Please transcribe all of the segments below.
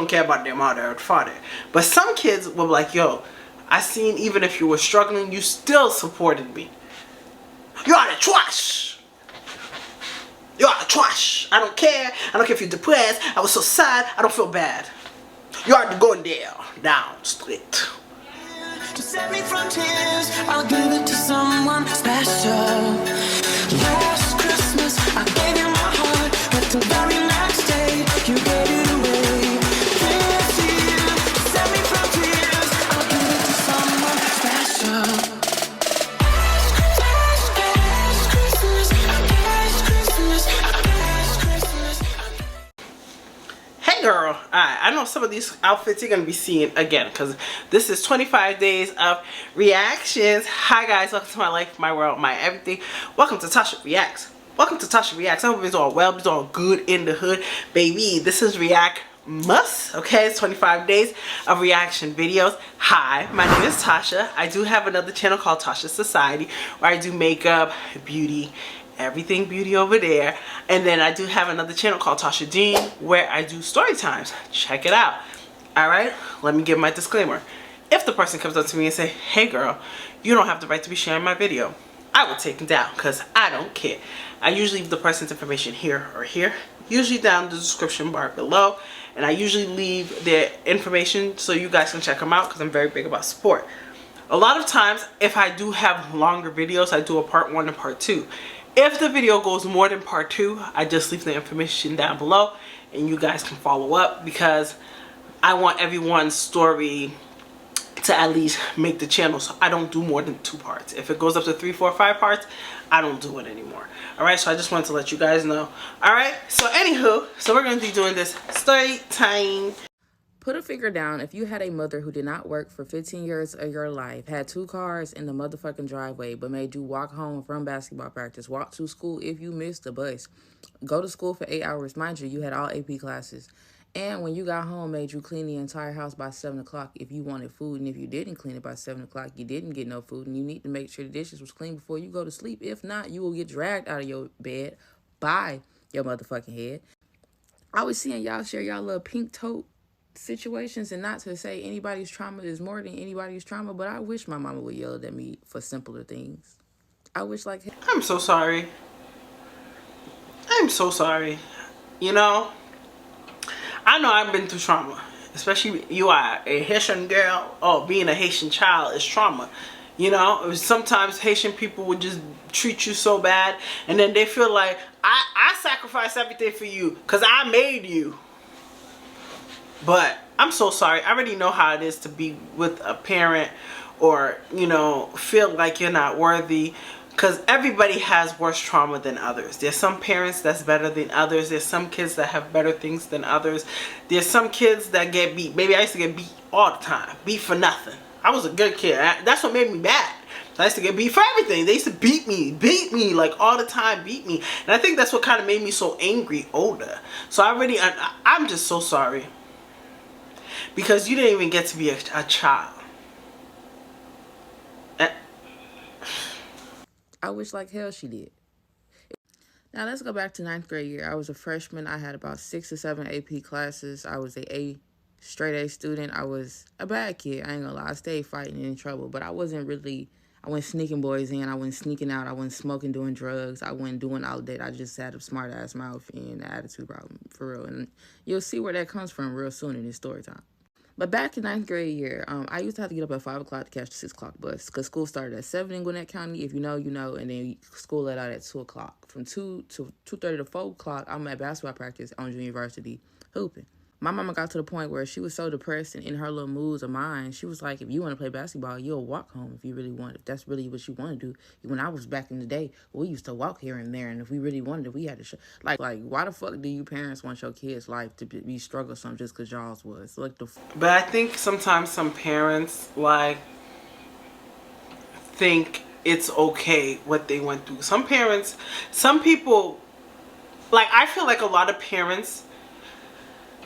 don't care about their mother or father. But some kids will be like, yo, I seen even if you were struggling, you still supported me. You are the trash. You are the trash. I don't care. I don't care if you're depressed. I was so sad. I don't feel bad. You are going there. Down straight. To set me from tears, I'll give it to someone special. Last Christmas, I gave you my heart, but the very next day, you gave it away. This year, to set me from tears, I'll give it to someone special. Last Christmas, last Christmas. Hey girl, I know some of these outfits you're going to be seeing again because this is 25 days of reactions. Hi guys, welcome to my life, my world, my everything. Welcome to Tasha Reacts. Welcome to Tasha Reacts. I hope it's all well, it's all good in the hood. Baby, this is React Must, okay? It's 25 days of reaction videos. Hi, my name is Tasha. I do have another channel called Tachassociety where I do makeup, beauty, everything beauty over there. And then I do have another channel called Tasha Dean where I do story times. Check it out. Alright, let me give my disclaimer. If the person comes up to me and say, hey girl, you don't have the right to be sharing my video, I will take it down because I don't care. I usually leave the person's information here or here, usually down in the description bar below, and I usually leave their information so you guys can check them out because I'm very big about support. A lot of times, if I do have longer videos, I do a part 1 and part 2. If the video goes more than part 2, I just leave the information down below and you guys can follow up because I want everyone's story to at least make the channel, so I don't do more than 2 parts. If it goes up to 3, 4, 5 parts, I don't do it anymore. Alright, so I just wanted to let you guys know. Alright, so anywho, so we're going to be doing this story time. Put a figure down if you had a mother who did not work for 15 years of your life, had 2 cars in the motherfucking driveway, but made you walk home from basketball practice, walk to school if you missed the bus, go to school for 8 hours. Mind you, you had all AP classes. And when you got home, made you clean the entire house by 7 o'clock if you wanted food. And if you didn't clean it by 7 o'clock, you didn't get no food. And you need to make sure the dishes was clean before you go to sleep. If not, you will get dragged out of your bed by your motherfucking head. I was seeing y'all share y'all little pink tote situations, and not to say anybody's trauma is more than anybody's trauma, but I wish my mama would yell at me for simpler things. I wish, like, I'm so sorry. I'm so sorry. You know, I know I've been through trauma, especially you are a Haitian girl. Oh, being a Haitian child is trauma. You know, sometimes Haitian people would just treat you so bad, and then they feel like I sacrificed everything for you because I made you. But I'm so sorry. I already know how it is to be with a parent or, you know, feel like you're not worthy. Because everybody has worse trauma than others. There's some parents that's better than others. There's some kids that have better things than others. There's some kids that get beat. Baby, I used to get beat all the time. Beat for nothing. I was a good kid. That's what made me mad. I used to get beat for everything. They used to beat me like all the time, beat me. And I think that's what kind of made me so angry older. So I'm just so sorry. Because you didn't even get to be a child. I wish like hell she did. Now let's go back to 9th grade year. I was a freshman. I had about 6 or 7 AP classes. I was straight A student. I was a bad kid. I ain't gonna lie. I stayed fighting and in trouble, but I wasn't sneaking boys in. I wasn't sneaking out. I wasn't smoking, doing drugs. I wasn't doing all that. I just had a smart ass mouth and an attitude problem, for real. And you'll see where that comes from real soon in this story time. But back in 9th grade year, I used to have to get up at 5 o'clock to catch the 6 o'clock bus because school started at 7 in Gwinnett County. If you know, you know. And then school let out at 2 o'clock. From 2 to 2:30 to 4 o'clock, I'm at basketball practice on University hooping. My mama got to the point where she was so depressed and in her little moods of mine, she was like, if you want to play basketball, you'll walk home if you really want. If that's really what you want to do. When I was back in the day, we used to walk here and there, and if we really wanted it, we had to show. Like, why the fuck do you parents want your kids' life to be strugglesome just because y'all's was? Like But I think sometimes some parents, like, think it's okay what they went through. Some people, like, I feel like a lot of parents,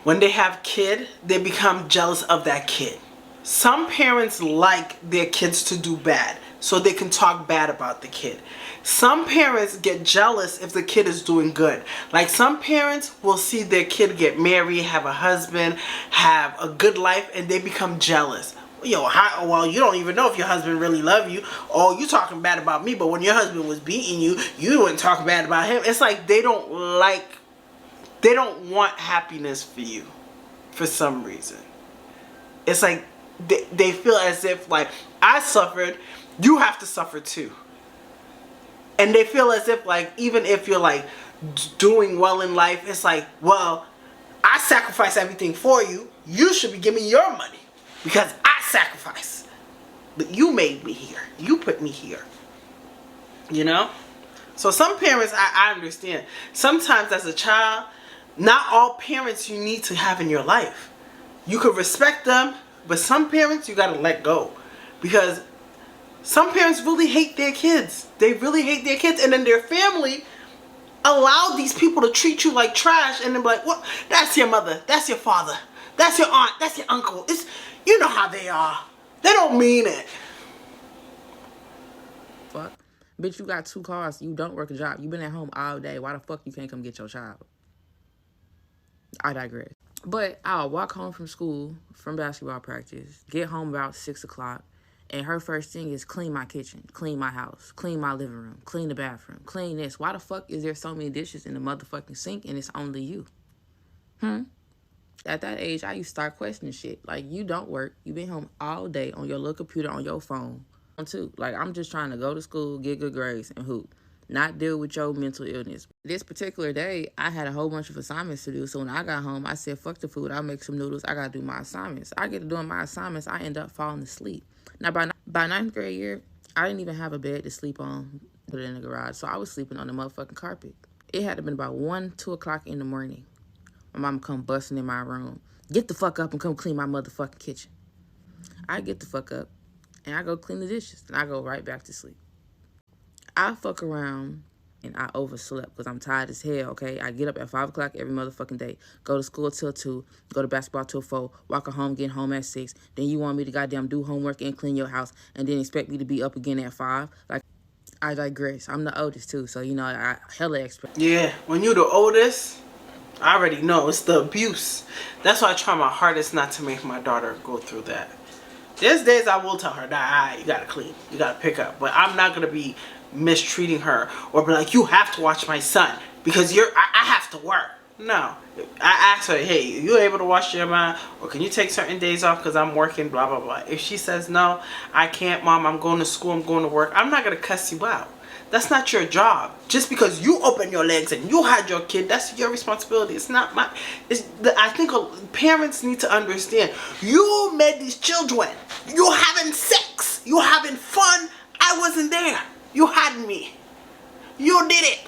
when they have kid, they become jealous of that kid. Some parents like their kids to do bad. so they can talk bad about the kid. Some parents get jealous if the kid is doing good. Like some parents will see their kid get married, have a husband, have a good life, and they become jealous. Yo, well, you don't even know if your husband really love you. Oh, you talking bad about me, but when your husband was beating you, you wouldn't talk bad about him. It's like they don't want happiness for you for some reason. It's like they feel as if like, I suffered, you have to suffer too. And they feel as if like, even if you're like doing well in life, it's like, well, I sacrifice everything for you. You should be giving me your money because I sacrifice. But you made me here. You put me here. You know? So some parents, I understand. Sometimes as a child, not all parents you need to have in your life. You could respect them, but some parents you gotta let go. Because some parents really hate their kids. They really hate their kids. And then their family allow these people to treat you like trash. And then be like, what? That's your mother. That's your father. That's your aunt. That's your uncle. You know how they are. They don't mean it. Fuck. Bitch, you got 2 cars. You don't work a job. You been at home all day. Why the fuck you can't come get your child? I digress. But I'll walk home from school, from basketball practice, get home about 6 o'clock, and her first thing is clean my kitchen, clean my house, clean my living room, clean the bathroom, clean this. Why the fuck is there so many dishes in the motherfucking sink and it's only you? At that age, I used to start questioning shit. Like, you don't work. You been home all day on your little computer, on your phone. Too. Like, I'm just trying to go to school, get good grades, and hoop. Not deal with your mental illness. This particular day, I had a whole bunch of assignments to do. So when I got home, I said, fuck the food. I'll make some noodles. I got to do my assignments. I get to doing my assignments. I end up falling asleep. Now, by 9th grade year, I didn't even have a bed to sleep on, put it in the garage. So I was sleeping on the motherfucking carpet. It had to been about 1, 2 o'clock in the morning. My mama come busting in my room. Get the fuck up and come clean my motherfucking kitchen. I get the fuck up, and I go clean the dishes, and I go right back to sleep. I fuck around, and I overslept because I'm tired as hell, okay? I get up at 5 o'clock every motherfucking day, go to school till 2, go to basketball till 4, walk home, get home at 6. Then you want me to goddamn do homework and clean your house, and then expect me to be up again at 5? Like, I digress. I'm the oldest, too, so, you know, I hella expect. Yeah, when you're the oldest, I already know. It's the abuse. That's why I try my hardest not to make my daughter go through that. There's days I will tell her, nah, you gotta clean, you gotta pick up. But I'm not gonna be mistreating her or be like, you have to watch my son because I have to work. No. I ask her, hey, you able to watch your mind, or can you take certain days off because I'm working, blah, blah, blah. If she says, no, I can't, mom, I'm going to school, I'm going to work, I'm not gonna cuss you out. That's not your job. Just because you open your legs and you had your kid, that's your responsibility. It's not mine. I think parents need to understand. You made these children. You having sex. You having fun. I wasn't there. You had me. You did it.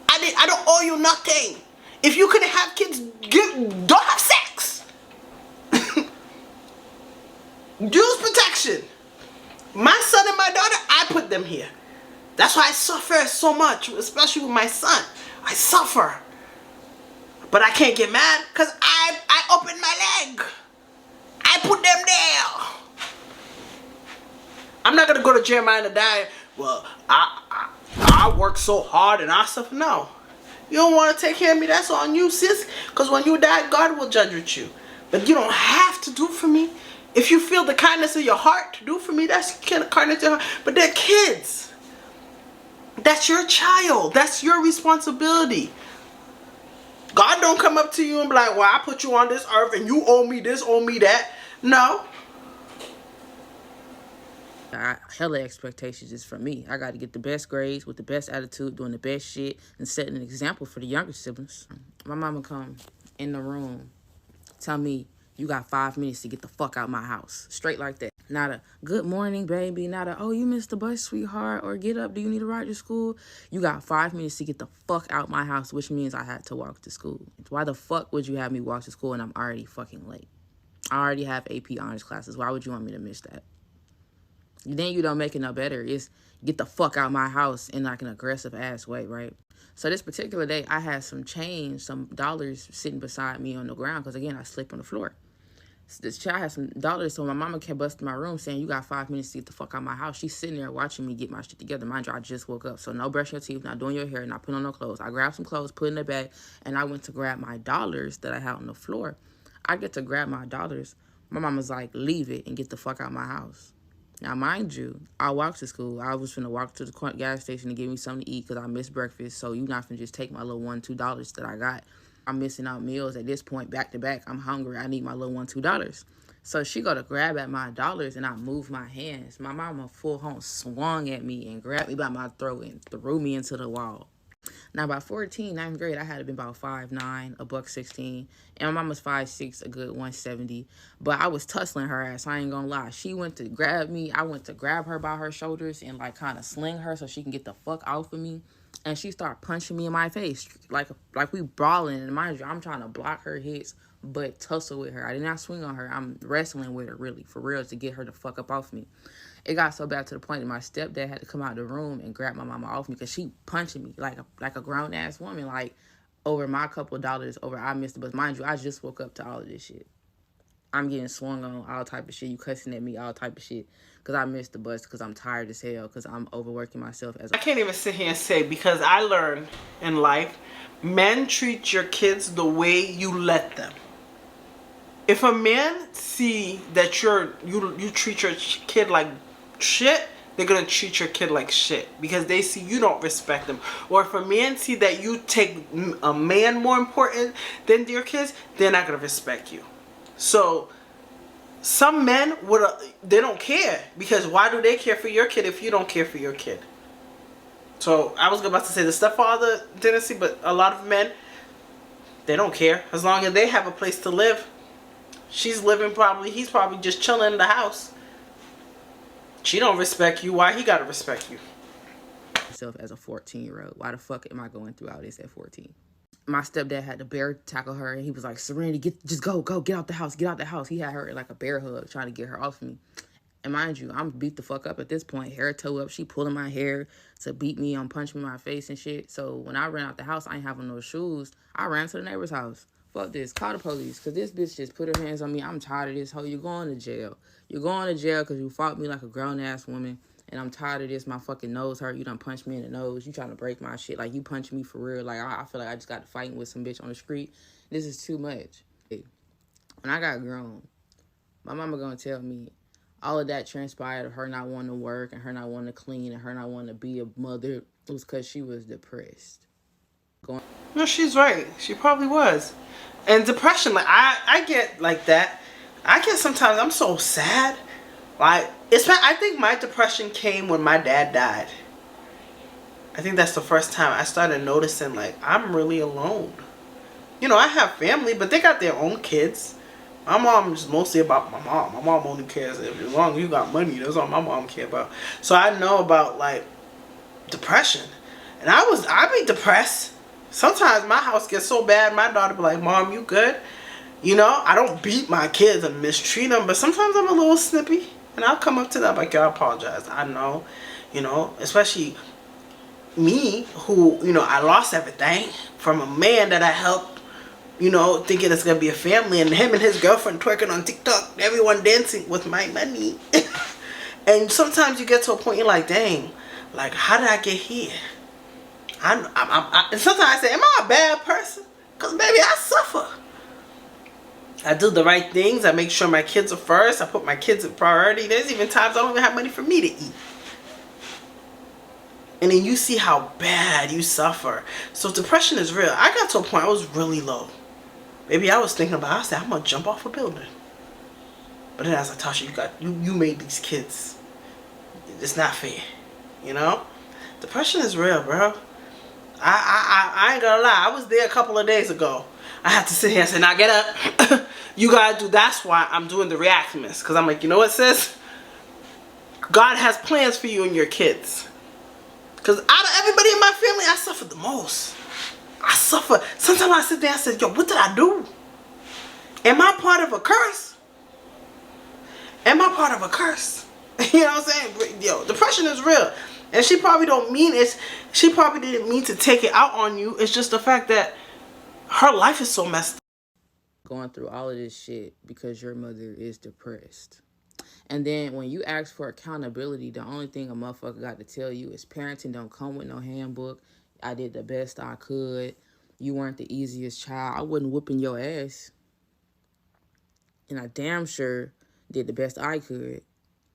I don't owe you nothing. If you couldn't have kids, don't have sex. Use protection. My son and my daughter, I put them here. That's why I suffer so much, especially with my son. I suffer. But I can't get mad because I opened my leg. I put them there. I'm not going to go to Jeremiah and die. Well, I work so hard and I suffer. No. You don't want to take care of me. That's on you, sis. Because when you die, God will judge with you. But you don't have to do for me. If you feel the kindness of your heart to do for me, that's kind of kindness of your heart. But they're kids. That's your child. That's your responsibility. God don't come up to you and be like, well, I put you on this earth and you owe me this, owe me that. No. Hella expectations is for me. I got to get the best grades with the best attitude, doing the best shit, and setting an example for the younger siblings. My mama come in the room, tell me, you got 5 minutes to get the fuck out my house. Straight like that. Not a good morning, baby. Not a, oh, you missed the bus, sweetheart. Or get up, do you need a ride to school? You got 5 minutes to get the fuck out my house, which means I had to walk to school. Why the fuck would you have me walk to school and I'm already fucking late? I already have AP honors classes. Why would you want me to miss that? Then you don't make it no better. It's get the fuck out my house in like an aggressive ass way, right? So this particular day, I had some change, some dollars sitting beside me on the ground because, again, I sleep on the floor. This child has some dollars, so my mama kept busting my room saying, you got 5 minutes to get the fuck out of my house. She's sitting there watching me get my shit together. Mind you, I just woke up, so no brushing your teeth, not doing your hair, not putting on no clothes. I grabbed some clothes, put in the bag, and I went to grab my dollars that I had on the floor. I get to grab my dollars. My mama's like, leave it and get the fuck out of my house. Now, mind you, I walked to school. I was finna walk to the gas station to get me something to eat because I missed breakfast, so you not finna just take my little $1, $2 that I got. I'm missing out meals at this point, back to back. I'm hungry. I need my little $1, $2. So she go to grab at my dollars, and I move my hands. My mama full home swung at me and grabbed me by my throat and threw me into the wall. Now, by 14, ninth grade, I had to be about 5'9", $116, and my mom was 5'6", a good 170. But I was tussling her ass. I ain't gonna lie. She went to grab me. I went to grab her by her shoulders and like kind of sling her so she can get the fuck off of me. And she started punching me in my face like we brawling. And mind you, I'm trying to block her hits, but tussle with her. I did not swing on her. I'm wrestling with her, really, for real, to get her the fuck up off me. It got so bad to the point that my stepdad had to come out of the room and grab my mama off me because she punching me like a grown-ass woman, like, over my couple of dollars, over I missed the bus. Mind you, I just woke up to all of this shit. I'm getting swung on all type of shit. You cussing at me, all type of shit. Because I missed the bus, because I'm tired as hell, because I'm overworking myself. I can't even sit here and say, because I learned in life, men treat your kids the way you let them. If a man see that you treat your kid like shit, they're gonna treat your kid like shit because they see you don't respect them. Or if a man see that you take a man more important than your kids, they're not gonna respect you. So some men they don't care, because why do they care for your kid if you don't care for your kid? So I was about to say the stepfather didn't see, but a lot of men, they don't care as long as they have a place to live. He's probably just chilling in the house. She don't respect you. Why he gotta respect you? Myself as a 14-year-old. Why the fuck am I going through all this at 14? My stepdad had to bear tackle her, and he was like, Serenity, just go, get out the house, get out the house. He had her like a bear hug, trying to get her off me. And mind you, I'm beat the fuck up at this point, hair toe up. She pulling my hair to beat me, punching me in my face and shit. So when I ran out the house, I ain't having no shoes. I ran to the neighbor's house. Fuck this, call the police, because this bitch just put her hands on me. I'm tired of this hoe. You're going to jail. You're going to jail because you fought me like a grown-ass woman. And I'm tired of this. My fucking nose hurt. You done punched me in the nose. You trying to break my shit. Like, you punched me for real. Like, I feel like I just got to fighting with some bitch on the street. This is too much. When I got grown, my mama gonna tell me all of that transpired of her not wanting to work and her not wanting to clean and her not wanting to be a mother. It was because she was depressed. No, she's right. She probably was. And depression, like, I get like that. I get sometimes, I'm so sad. Like, I think my depression came when my dad died. I think that's the first time I started noticing, like, I'm really alone. You know, I have family, but they got their own kids. My mom is mostly about my mom. My mom only cares as long as you got money. That's all my mom care about. So I know about, like, depression. And I be depressed. Sometimes my house gets so bad, my daughter be like, Mom, you good? You know, I don't beat my kids and mistreat them, but sometimes I'm a little snippy. And I'll come up to them like, I apologize. I know, you know, especially me who, you know, I lost everything from a man that I helped, you know, thinking it's going to be a family, and him and his girlfriend twerking on TikTok, everyone dancing with my money. And sometimes you get to a point you're like, dang, like, how did I get here? And sometimes I say, am I a bad person? Because baby, I suffer. I do the right things. I make sure my kids are first. I put my kids in priority. There's even times I don't even have money for me to eat. And then you see how bad you suffer. So depression is real. I got to a point I was really low. Maybe I was thinking about, I said, I'm going to jump off a building. But then I was like, Tasha, you made these kids. It's not fair. You know? Depression is real, bro. I ain't gonna lie. I was there a couple of days ago. I had to sit here and say, now get up. You gotta do. That's why I'm doing the reactness. Because I'm like, you know what, sis? God has plans for you and your kids. Because out of everybody in my family, I suffered the most. I suffer. Sometimes I sit there and say, yo, what did I do? Am I part of a curse? Am I part of a curse? You know what I'm saying? Yo, depression is real. And she probably don't mean it. She probably didn't mean to take it out on you. It's just the fact that her life is so messed up. going through all of this shit because your mother is depressed. And then when you ask for accountability, the only thing a motherfucker got to tell you is parenting don't come with no handbook. I did the best I could. You weren't the easiest child. I wasn't whooping your ass. And I damn sure did the best I could,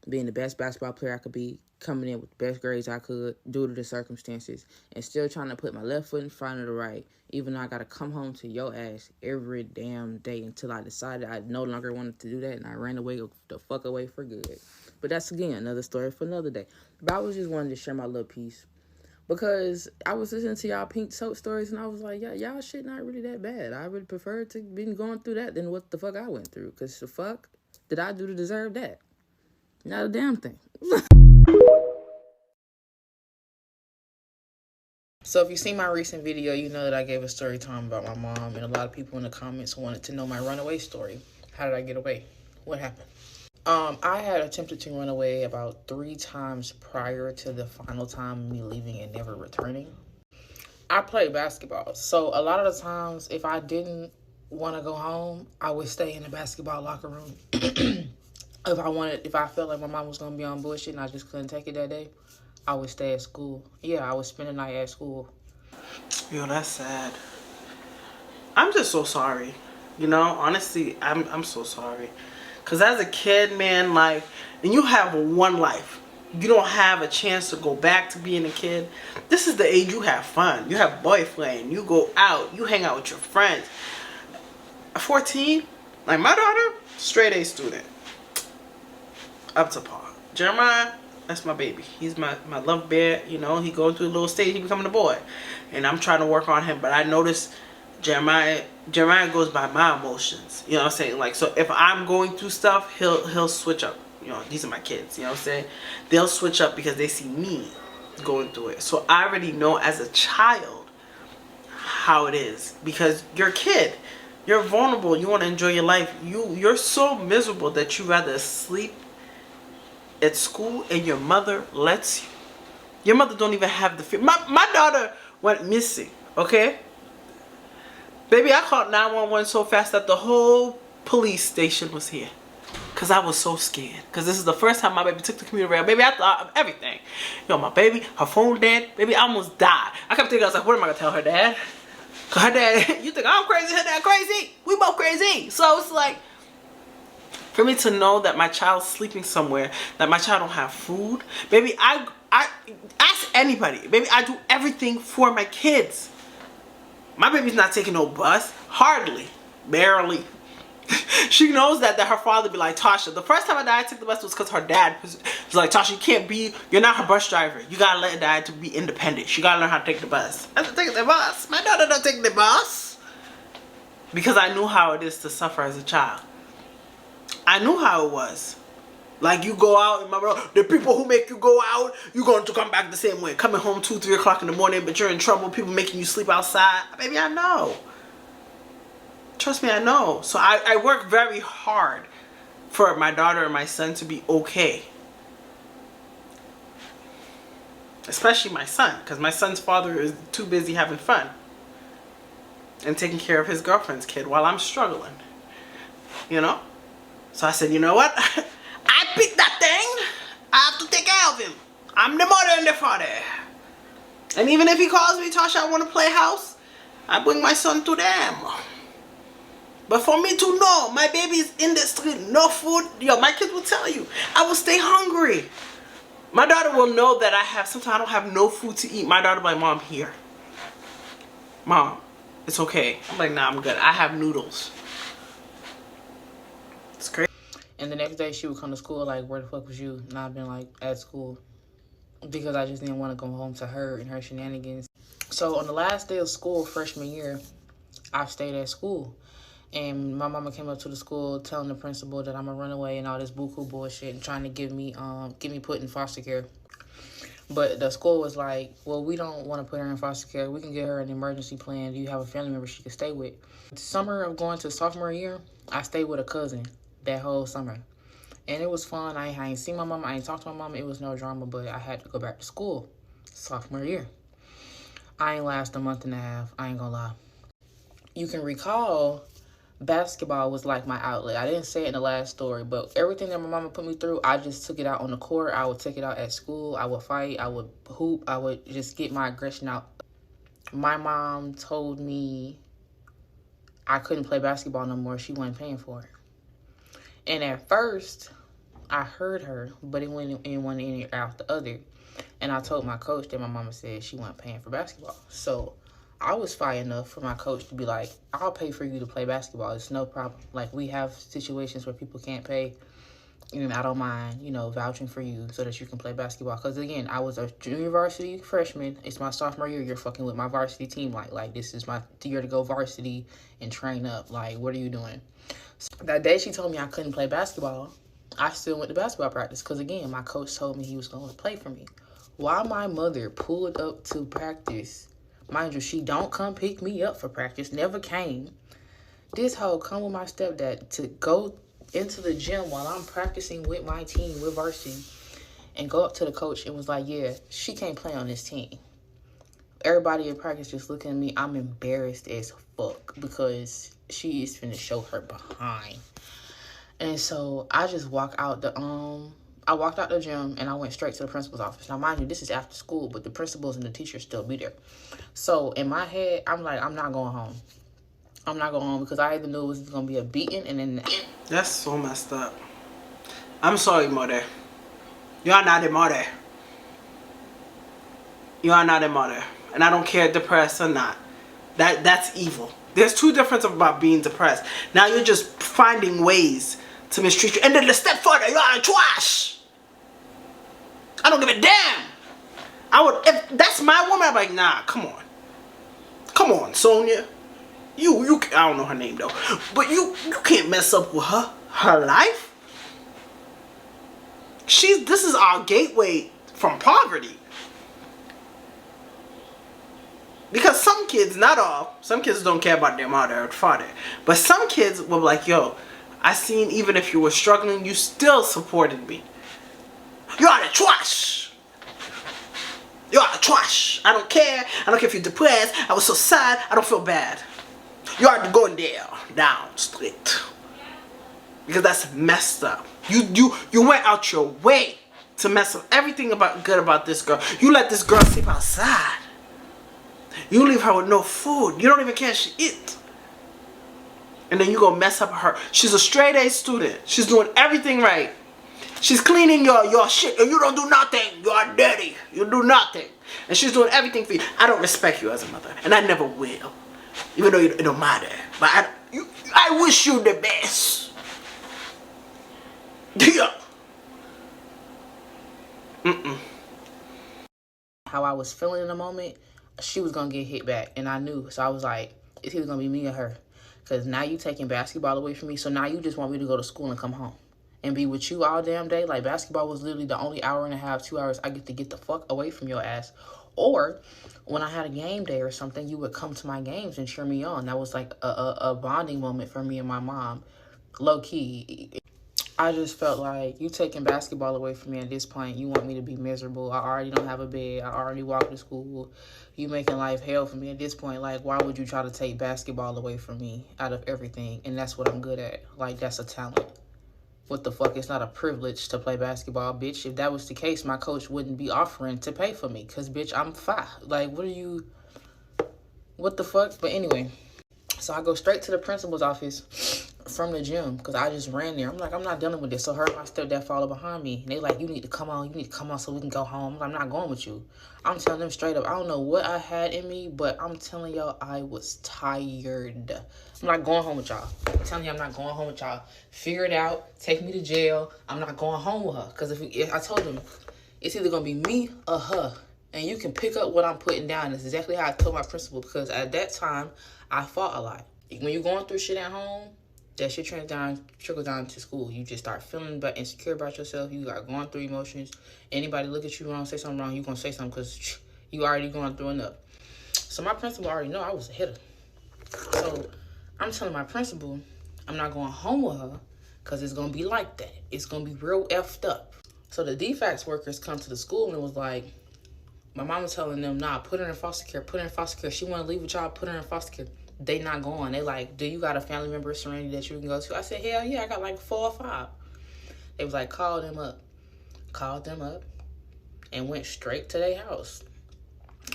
being the best basketball player I could be, coming in with the best grades I could due to the circumstances, and still trying to put my left foot in front of the right, even though I got to come home to your ass every damn day until I decided I no longer wanted to do that, and I ran away the fuck away for good. But that's, again, another story for another day. But I was just wanting to share my little piece, because I was listening to y'all pink soap stories, and I was like, yeah, y'all shit not really that bad. I would prefer to be going through that than what the fuck I went through, because the fuck did I do to deserve that? Not a damn thing. So if you see my recent video, you know that I gave a story time about my mom, and a lot of people in the comments wanted to know my runaway story. How did I get away? What happened? I had attempted to run away about 3 times prior to the final time of me leaving and never returning. I played basketball, so a lot of the times if I didn't want to go home, I would stay in the basketball locker room. If I felt like my mom was going to be on bullshit and I just couldn't take it that day, I would stay at school. Yeah, I would spend the night at school. Yo, that's sad. I'm just so sorry. You know, honestly, I'm so sorry. Because as a kid, man, like, and you have one life. You don't have a chance to go back to being a kid. This is the age you have fun. You have boyfriend. You go out. You hang out with your friends. At 14, like my daughter, straight A student. Up to par. Jeremiah, that's my baby. He's my love bear. You know, he goes through a little stage, he becoming a boy. And I'm trying to work on him. But I noticed Jeremiah goes by my emotions. You know what I'm saying? Like, so if I'm going through stuff, he'll switch up. You know, these are my kids. You know what I'm saying? They'll switch up because they see me going through it. So I already know as a child how it is. Because you're a kid. You're vulnerable. You want to enjoy your life. You're so miserable that you rather sleep at school and your mother lets you. Your mother don't even have the fear. My daughter went missing, okay? Baby, I called 911 so fast that the whole police station was here. Because I was so scared. Because this is the first time my baby took the commuter rail. Baby, I thought of everything. You know, my baby, her phone dead. Baby, I almost died. I kept thinking, I was like, what am I going to tell her dad? Because her dad, you think I'm crazy, her dad crazy. We both crazy. So it's like, for me to know that my child's sleeping somewhere, that my child don't have food. Baby, I ask anybody. Baby, I do everything for my kids. My baby's not taking no bus. Hardly. Barely. She knows that her father be like, Tasha, the first time I died, I took the bus was because her dad was like, Tasha, you're not her bus driver. You gotta let dad to be independent. She gotta learn how to take the bus. I don't take the bus. My daughter don't take the bus. Because I knew how it is to suffer as a child. I knew how it was. Like, you go out, and the people who make you go out, you're going to come back the same way. Coming home 2, 3 o'clock in the morning, but you're in trouble. People making you sleep outside. Baby, I know. Trust me, I know. So I work very hard for my daughter and my son to be okay. Especially my son, because my son's father is too busy having fun and taking care of his girlfriend's kid while I'm struggling. You know? So I said, you know what? I picked that thing. I have to take care of him. I'm the mother and the father. And even if he calls me, Tasha, I want to play house, I bring my son to them. But for me to know my baby's in the street, no food, yo, my kids will tell you, I will stay hungry. My daughter will know that sometimes I don't have no food to eat. My daughter will be like, Mom, here. Mom, it's okay. I'm like, nah, I'm good. I have noodles. It's crazy. And the next day she would come to school like, where the fuck was you? And I've been like, at school. Because I just didn't want to go home to her and her shenanigans. So on the last day of school, freshman year, I stayed at school. And my mama came up to the school telling the principal that I'm a runaway and all this buku bullshit and trying to get me put in foster care. But the school was like, well, we don't want to put her in foster care. We can get her an emergency plan. Do you have a family member she can stay with? The summer of going to sophomore year, I stayed with a cousin that whole summer. And it was fun. I ain't seen my mama. I ain't talked to my mama. It was no drama, but I had to go back to school sophomore year. I ain't last a month and a half. I ain't gonna lie. You can recall basketball was like my outlet. I didn't say it in the last story, but everything that my mama put me through, I just took it out on the court. I would take it out at school. I would fight. I would hoop. I would just get my aggression out. My mom told me I couldn't play basketball no more. She wasn't paying for it. And at first, I heard her, but it went in one ear out the other. And I told my coach that my mama said she wasn't paying for basketball. So I was fine enough for my coach to be like, I'll pay for you to play basketball. It's no problem. Like, we have situations where people can't pay. And I don't mind, vouching for you so that you can play basketball. Because, again, I was a junior varsity freshman. It's my sophomore year. You're fucking with my varsity team. Like this is my year to go varsity and train up. Like, what are you doing? So that day she told me I couldn't play basketball, I still went to basketball practice. Because, again, my coach told me he was going to play for me. While my mother pulled up to practice, mind you, she don't come pick me up for practice, never came. This hoe come with my stepdad to go into the gym while I'm practicing with my team, with varsity, and go up to the coach and was like, yeah, she can't play on this team. Everybody in practice just looking at me. I'm embarrassed as fuck because she is finna show her behind. And so I just walked out the gym and I went straight to the principal's office. Now, mind you, this is after school, but the principals and the teachers still be there. So in my head, I'm like, I'm not going home. I'm not going home because I either knew it was going to be a beating and then... That's so messed up. I'm sorry, mother. You are not a mother. You are not a mother. And I don't care depressed or not. That's evil. There's two differences about being depressed. Now you're just finding ways to mistreat you. And then the step further, you are a trash. I don't give a damn. If that's my woman, I'm like, nah, come on. Come on, Sonia. You I don't know her name though. But you can't mess up with her life. This is our gateway from poverty. Because some kids, not all, some kids don't care about their mother or father. But some kids will be like, yo, I seen even if you were struggling, you still supported me. You are the trash. You are the trash. I don't care. I don't care if you're depressed. I was so sad. I don't feel bad. You are going there, down, straight. Because that's messed up. You went out your way to mess up everything good about this girl. You let this girl sleep outside. You leave her with no food. You don't even care if she eat. And then you go mess up her. She's a straight A student. She's doing everything right. She's cleaning your shit and you don't do nothing. You are dirty. You do nothing. And she's doing everything for you. I don't respect you as a mother. And I never will. Even though it don't matter. But I wish you the best. Yeah. How I was feeling in the moment, she was going to get hit back. And I knew. So I was like, it's either going to be me or her. Because now you taking basketball away from me. So now you just want me to go to school and come home. And be with you all damn day. Like, basketball was literally the only hour and a half, 2 hours I get the fuck away from your ass. Or when I had a game day or something, you would come to my games and cheer me on. That was like a bonding moment for me and my mom. Low key. I just felt like you taking basketball away from me at this point. You want me to be miserable. I already don't have a bed. I already walk to school. You making life hell for me at this point. Like, why would you try to take basketball away from me out of everything? And that's what I'm good at. Like, that's a talent. What the fuck? It's not a privilege to play basketball, bitch. If that was the case, my coach wouldn't be offering to pay for me. Because, bitch, I'm fine. Like, what the fuck? But anyway, so I go straight to the principal's office from the gym because I just ran there. I'm like, I'm not dealing with this. So her and my stepdad follow behind me. And they like, you need to come on so we can go home. I'm not going with you. I'm telling them straight up, I don't know what I had in me, but I'm telling y'all I was tired. I'm not going home with y'all. I'm telling you I'm not going home with y'all. Figure it out. Take me to jail. I'm not going home with her. Because if I told them, it's either going to be me or her. And you can pick up what I'm putting down. That's exactly how I told my principal. Because at that time, I fought a lot. When you're going through shit at home, that shit trickles down to school. You just start feeling insecure about yourself. You got going through emotions. Anybody look at you wrong, say something wrong, you going to say something because you already going through enough. So my principal already know I was a hitter. So I'm telling my principal I'm not going home with her because it's going to be like that. It's going to be real effed up. So the DFACS workers come to the school and it was like, my mama telling them, nah, put her in foster care, put her in foster care. She want to leave with y'all, put her in foster care. they not going. They like, do you got a family member, Serenity, that you can go to? I said, hell yeah, I got like 4 or 5. They was like, call them up. Called them up and went straight to their house.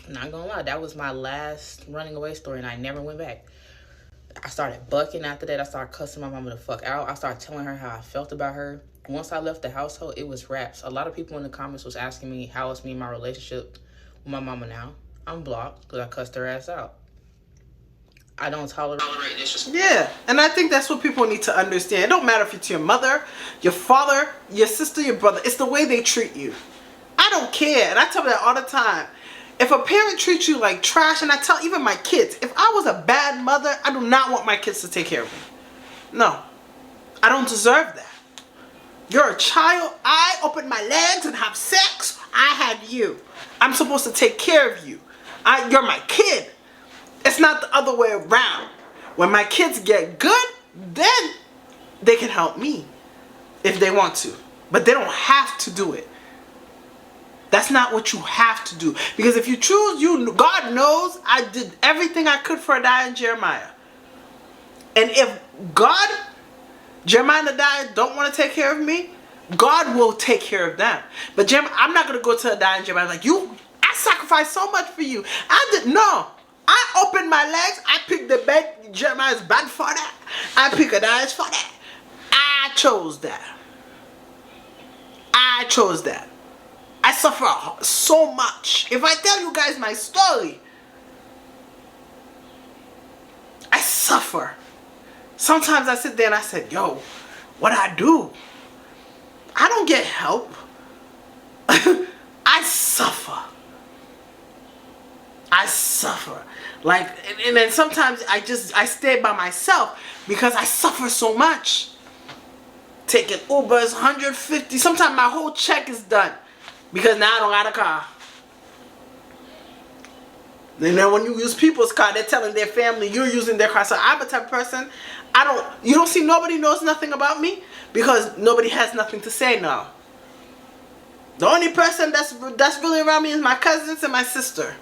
Not gonna lie, that was my last running away story, and I never went back. I started bucking after that. I started cussing my mama the fuck out. I started telling her how I felt about her. Once I left the household, it was raps. A lot of people in the comments was asking me how it's me in my relationship with my mama now. I'm blocked because I cussed her ass out. I don't tolerate disrespect. Yeah, and I think that's what people need to understand. It don't matter if it's your mother, your father, your sister, your brother. It's the way they treat you. I don't care, and I tell them that all the time. If a parent treats you like trash, and I tell even my kids, if I was a bad mother, I do not want my kids to take care of me. No, I don't deserve that. You're a child. I open my legs and have sex. I had you. I'm supposed to take care of you. You're my kid. It's not the other way around. When my kids get good, then they can help me if they want to. But they don't have to do it. That's not what you have to do. Because if you choose, God knows I did everything I could for Adiah and Jeremiah. And if Jeremiah and Adiah don't want to take care of me, God will take care of them. But I'm not going to go to Adiah and Jeremiah like, I sacrificed so much for you. No. I opened my legs. I picked the bed. Jeremiah's bad for that. I picked Adiah's for that. I chose that. I suffer so much. If I tell you guys my story, I suffer. Sometimes I sit there and I said, yo, what I do? I don't get help. I suffer. Like, and then sometimes I stay by myself because I suffer so much. Taking Ubers, 150. Sometimes my whole check is done because now I don't got a car. And then when you use people's car, they're telling their family you're using their car. So I'm a type of person, you don't see nobody knows nothing about me because nobody has nothing to say now. The only person that's really around me is my cousins and my sister.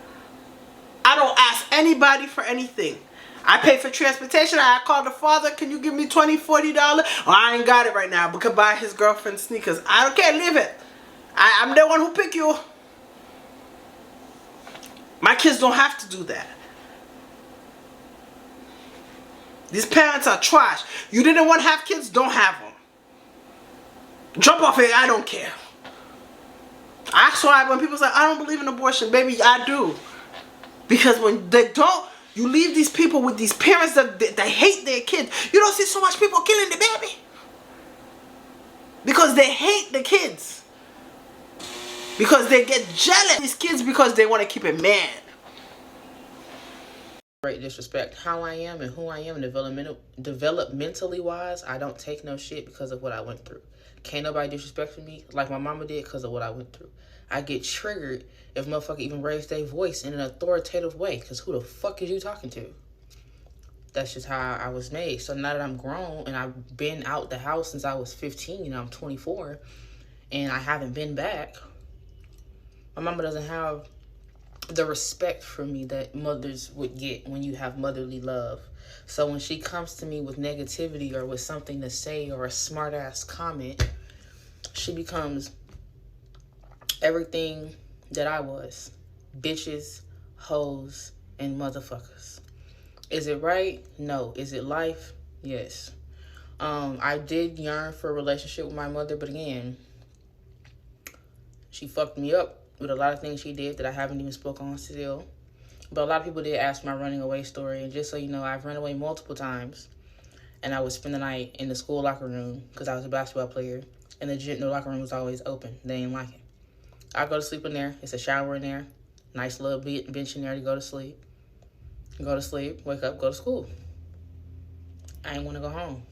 I don't ask anybody for anything. I pay for transportation. I call the father, can you give me $20, $40? Oh, I ain't got it right now, but could buy his girlfriend sneakers. I don't care, leave it. I'm the one who pick you. My kids don't have to do that. These parents are trash. You didn't want to have kids, don't have them. Jump off it, I don't care. That's why when people say, I don't believe in abortion, baby, I do. Because when they don't, you leave these people with these parents that they hate their kids. You don't see so much people killing the baby. Because they hate the kids. Because they get jealous of these kids because they want to keep it man. Great disrespect. How I am and who I am developmentally wise, I don't take no shit because of what I went through. Can't nobody disrespect me like my mama did because of what I went through. I get triggered if motherfucker even raise their voice in an authoritative way. Because who the fuck is you talking to? That's just how I was made. So now that I'm grown and I've been out the house since I was 15 and I'm 24 and I haven't been back, my mama doesn't have the respect for me that mothers would get when you have motherly love. So when she comes to me with negativity or with something to say or a smart ass comment, she becomes everything that I was. Bitches, hoes, and motherfuckers. Is it right? No. Is it life? Yes. I did yearn for a relationship with my mother, but again, she fucked me up with a lot of things she did that I haven't even spoken on still. But a lot of people did ask my running away story, and just so you know, I've run away multiple times. And I would spend the night in the school locker room because I was a basketball player, and the locker room was always open. They didn't like it. I go to sleep in there. It's a shower in there. Nice little bench in there to go to sleep. Go to sleep, wake up, go to school. I ain't want to go home.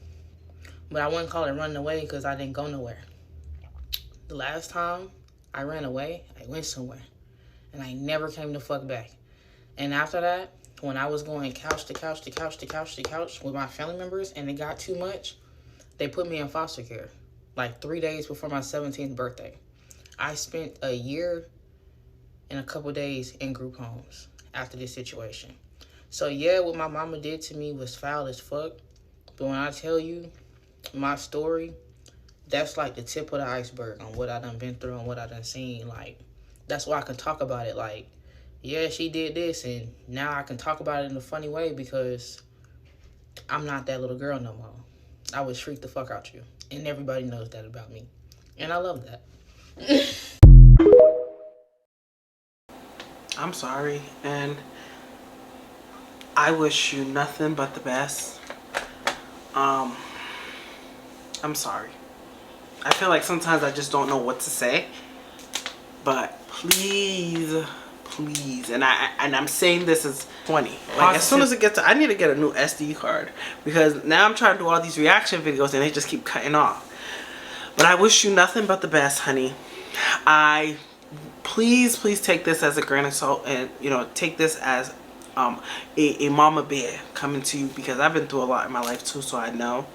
But I wouldn't call it running away because I didn't go nowhere. The last time I ran away, I went somewhere. And I never came the fuck back. And after that, when I was going couch to couch to couch to couch to couch with my family members and it got too much, they put me in foster care. Like 3 days before my 17th birthday. I spent a year and a couple days in group homes after this situation. So yeah, what my mama did to me was foul as fuck. But when I tell you my story, that's like the tip of the iceberg on what I done been through and what I done seen. Like, that's why I can talk about it. Like, yeah, she did this, and now I can talk about it in a funny way because I'm not that little girl no more. I would shriek the fuck out you. And everybody knows that about me. And I love that. I'm sorry, and I wish you nothing but the best. I'm sorry. I feel like sometimes I just don't know what to say. But please, please, and I'm saying this as 20. Like, as soon as it gets to, I need to get a new SD card because now I'm trying to do all these reaction videos and they just keep cutting off. But I wish you nothing but the best, honey. Please take this as a grain of salt, and you know, take this as a mama bear coming to you, because I've been through a lot in my life too, so I know.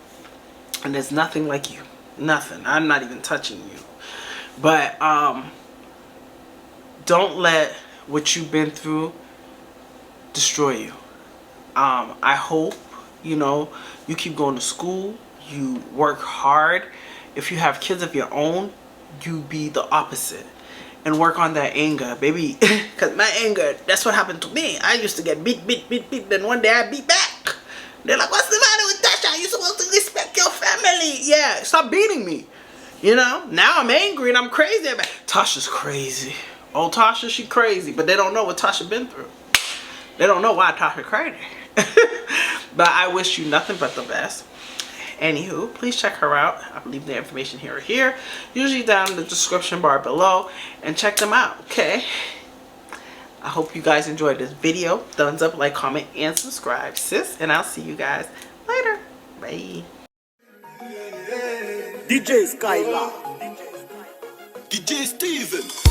And there's nothing like you. Nothing. I'm not even touching you. But don't let what you've been through destroy you. I hope, you know, you keep going to school, you work hard. If you have kids of your own, you be the opposite and work on that anger, baby. Because my anger, that's what happened to me. I used to get beat, then one day I beat back. They're like, what's the matter with Tasha? You're supposed to respect your family. Yeah, stop beating me. You know, now I'm angry and I'm crazy. Tasha's crazy. Oh, Tasha, she crazy. But they don't know what Tasha been through. They don't know why Tasha crazy. But I wish you nothing but the best. Anywho, please check her out. I'll leave the information here or here. Usually down in the description bar below. And check them out, okay? I hope you guys enjoyed this video. Thumbs up, like, comment, and subscribe, sis. And I'll see you guys later. Bye. DJ Skylar, DJ Steven.